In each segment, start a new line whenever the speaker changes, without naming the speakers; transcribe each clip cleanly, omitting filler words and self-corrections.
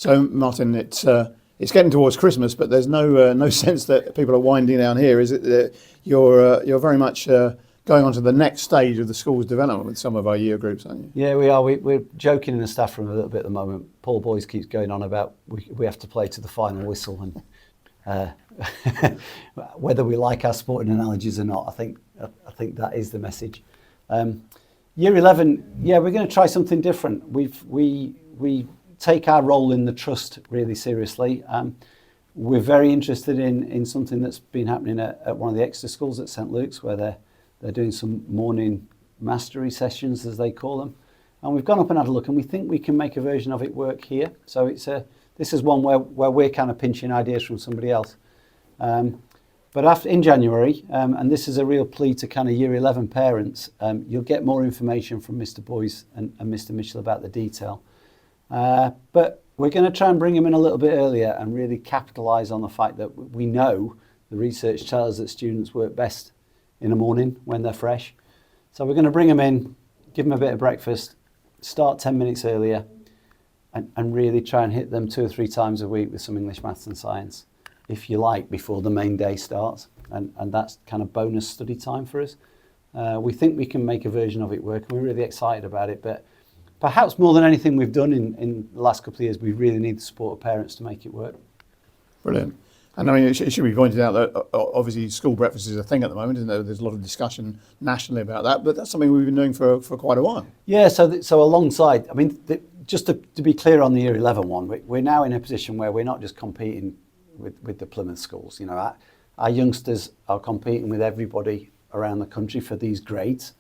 So, Martin, it's getting towards Christmas, but there's no sense that people are winding down here. Is it that you're very much going on to the next stage of the school's development with some of our year groups, aren't you?
Yeah, we are. We're joking in the staff room a little bit at the moment. Paul Boyce keeps going on about we have to play to the final whistle, and whether we like our sporting analogies or not, I think that is the message. Year 11, yeah, we're going to try something different. We take our role in the trust really seriously. We're very interested in something that's been happening at one of the extra schools at St Luke's, where they're doing some morning mastery sessions, as they call them. And we've gone up and had a look, and we think we can make a version of it work here. So this is one where we're kind of pinching ideas from somebody else. But in January, and this is a real plea to kind of year 11 parents, you'll get more information from Mr. Boyce and Mr. Mitchell about the detail. But we're going to try and bring him in a little bit earlier and really capitalise on the fact that we know the research tells us that students work best in the morning when they're fresh. So we're going to bring them in, give them a bit of breakfast, start 10 minutes earlier, and really try and hit them 2 or 3 times a week with some English, maths and science, if you like, before the main day starts. And that's kind of bonus study time for us. We think we can make a version of it work, and we're really excited about it. But perhaps more than anything we've done in the last couple of years, we really need the support of parents to make it work.
Brilliant. And I mean, it should be pointed out that obviously school breakfast is a thing at the moment, isn't there? There's a lot of discussion nationally about that, but that's something we've been doing for quite a while. Yeah,
so alongside, I mean, just to be clear on the Year 11 one, we're now in a position where we're not just competing with the Plymouth schools. You know, our youngsters are competing with everybody around the country for these grades.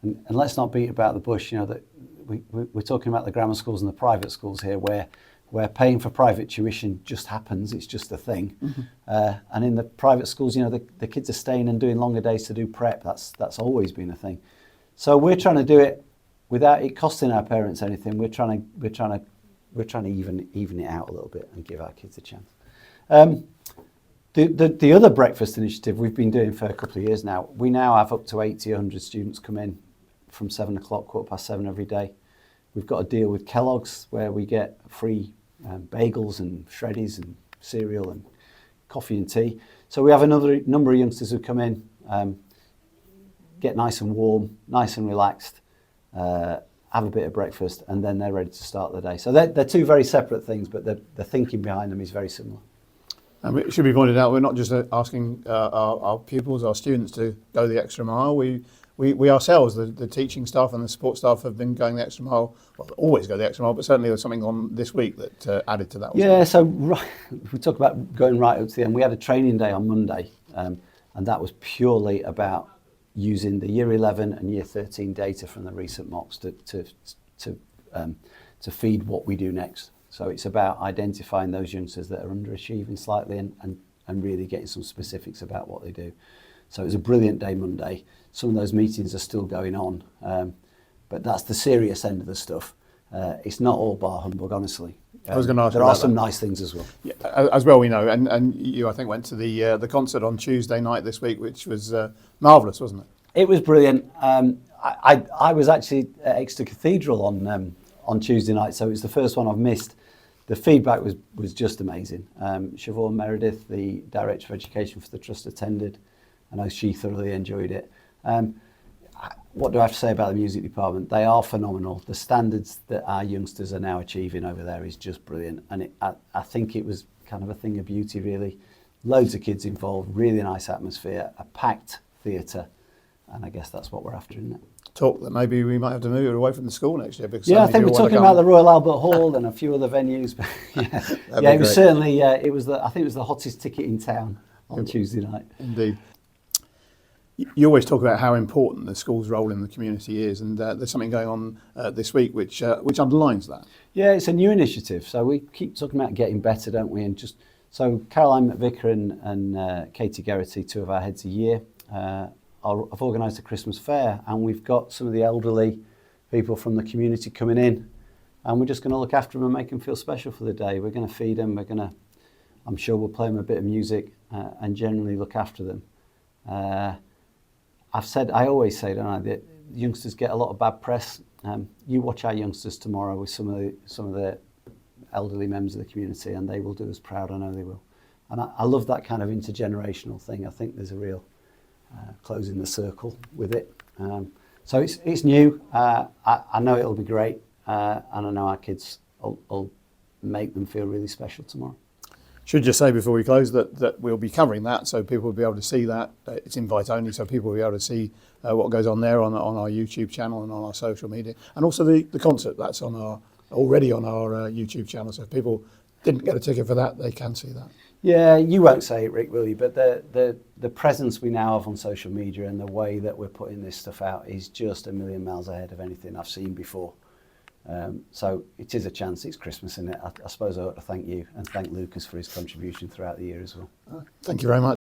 And let's not beat about the bush, you know, that we're talking about the grammar schools and the private schools here, where paying for private tuition just happens, it's just a thing. Mm-hmm. And in the private schools, you know, the kids are staying and doing longer days to do prep. That's always been a thing. So we're trying to do it without it costing our parents anything. We're trying to even it out a little bit and give our kids a chance. The other breakfast initiative we've been doing for a couple of years now, we now have up to 80, 100 students come in from 7 o'clock, 7:15 every day. We've got a deal with Kellogg's where we get free bagels and shreddies and cereal and coffee and tea. So we have another number of youngsters who come in, get nice and warm, nice and relaxed, have a bit of breakfast, and then they're ready to start the day. So they're 2 very separate things, but the thinking behind them is very similar.
And it should be pointed out, we're not just asking our pupils, our students to go the extra mile. We ourselves, the teaching staff and the support staff, have been going the extra mile. Well, always go the extra mile, but certainly there's something on this week that added to that.
Yeah, so we talk about going right up to the end. We had a training day on Monday, and that was purely about using the Year 11 and Year 13 data from the recent mocks to feed what we do next. So it's about identifying those youngsters that are underachieving slightly and really getting some specifics about what they do. So it was a brilliant day Monday. Some of those meetings are still going on, but that's the serious end of the stuff. It's not all bar humbug, honestly.
I was going to ask
there are some nice things as well.
Yeah, as well, we know, and you, I think, went to the concert on Tuesday night this week, which was marvellous, wasn't it?
It was brilliant. I was actually at Exeter Cathedral on Tuesday night, so it was the first one I've missed. The feedback was just amazing. Siobhan Meredith, the Director of Education for the Trust, attended. I know she thoroughly enjoyed it. What do I have to say about the music department? They are phenomenal. The standards that our youngsters are now achieving over there is just brilliant. And I think it was kind of a thing of beauty, really. Loads of kids involved, really nice atmosphere, a packed theatre. And I guess that's what we're after, isn't it?
Talk that maybe we might have to move it away from the school next year. Because
yeah, I think we're talking about the Royal Albert Hall and a few other venues. But it was certainly, I think it was the hottest ticket in town on Tuesday night.
Indeed. You always talk about how important the school's role in the community is, and there's something going on this week which underlines that.
Yeah, it's a new initiative. So we keep talking about getting better, don't we? And so Caroline McVicker and Katie Geraghty, 2 of our heads a year, have organised a Christmas fair, and we've got some of the elderly people from the community coming in, and we're just going to look after them and make them feel special for the day. We're going to feed them. I'm sure we'll play them a bit of music and generally look after them. I always say, don't I, that youngsters get a lot of bad press. You watch our youngsters tomorrow with some of the elderly members of the community, and they will do us proud. I know they will. And I love that kind of intergenerational thing. I think there's a real closing the circle with it. So it's new. I know it'll be great, and I know our kids will make them feel really special tomorrow.
Should just say before we close that we'll be covering that, so people will be able to see that. It's invite only, so people will be able to see what goes on there on our YouTube channel and on our social media, and also the concert that's already on our YouTube channel. So if people didn't get a ticket for that, they can see that.
Yeah, you won't say it, Rick, will you? But the presence we now have on social media and the way that we're putting this stuff out is just a million miles ahead of anything I've seen before. So it is a chance. It's Christmas, isn't it? I suppose I ought to thank you and thank Lucas for his contribution throughout the year as well.
Thank you very much.